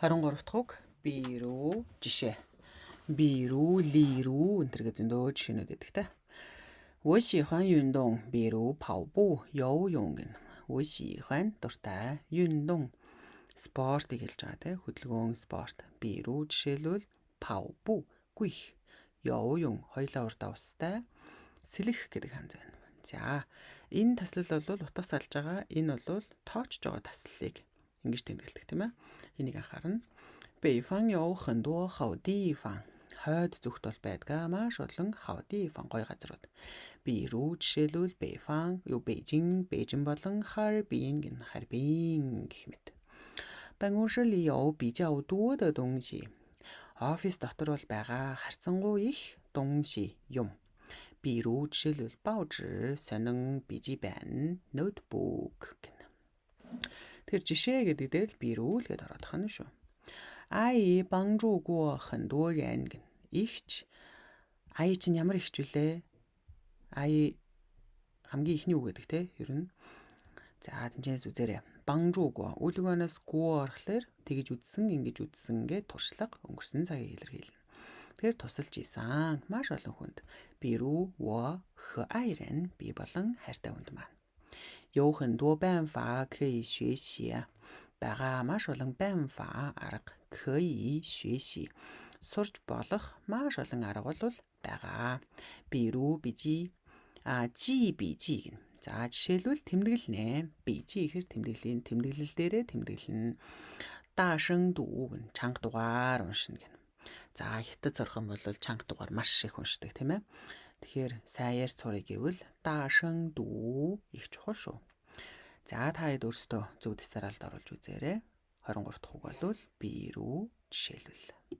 23 дахь үг бирүү жишээ. Бирүү, лирүү энэ төргээ зөндөө жишээнүүд байдаг те. 我喜欢运动，比如跑步、游泳гэнэ. 我喜欢дуртай, 运动спортыг хэлж байгаа те. Хөдөлгөөн спорт. Бирүү жишээлбэл 跑步 гүйх, 游泳хоёлаа урдаа устай, сэлэх гэдэг ханз байна. За, энэ таслал бол утга салж байгаа. Энэ бол тоочж байгаа таслалыг ингэж тэмдэглэдэг тийм ээ. Энийг анхаарна. 北方有很多好地方. Хойд зүгт бол байдаг маш олон 好地方 гоё газрууд. 比如 жишээлбэл 北方有北京, Бээжин болон 哈尔滨 гэн 哈尔滨гэх мэт. 办公室里有比较多的东西. Офис дотор бол байгаа харьцангуй их 东西 юм. 比如 жишээлбэл 报纸, сонин, 笔记本, ноутбук гэнэ. Тэгэхээр жишээ гэдэг дээр л бирүү л гэдээ ороод хана шүү. 阿姨帮助过很多人гэнэ. Ихч. Аи чинь ямар ихч вүлээ? Аи хамгийн ихний үг гэдэг те. Ер нь. За тэнцэнээс үзээрэй. 帮助过. Үлгөөнөөс гоо орохлоор тэгж үдсэн, ингэж үдсэн гэ туршлага өнгөрсөн цагийг илэрхийлнэ. Тэгэхээр тусалж исэн маш олон хүнд. Бирүү, 我和爱人 би болон хайртай хүнд маань. 有很多办法可以学习. Бага маш олон 办法 арга 可以学习. Сурж болох маш олон арга бол байгаа. Бирүү бижи жи бижи гэнэ. За жишээлбэл тэмдэглэнэ. Бижи гэхэр тэмдэглэлийн тэмдэглэл дээрээ тэмдэглэнэ. Даашин дүү гэнэ. Чанга дугаар уншина гэнэ. За хятад зорхон бол чанга дугаар маш их уншдаг тийм ээ. Тэгэхээр сайн ярьж сурах гэвэл даашин дүү их чухал шүү. За та хэд өөрсдөө зөв дистаралд оруулж үзээрэй. 23 дахь үг бол бирүү жишээлбэл.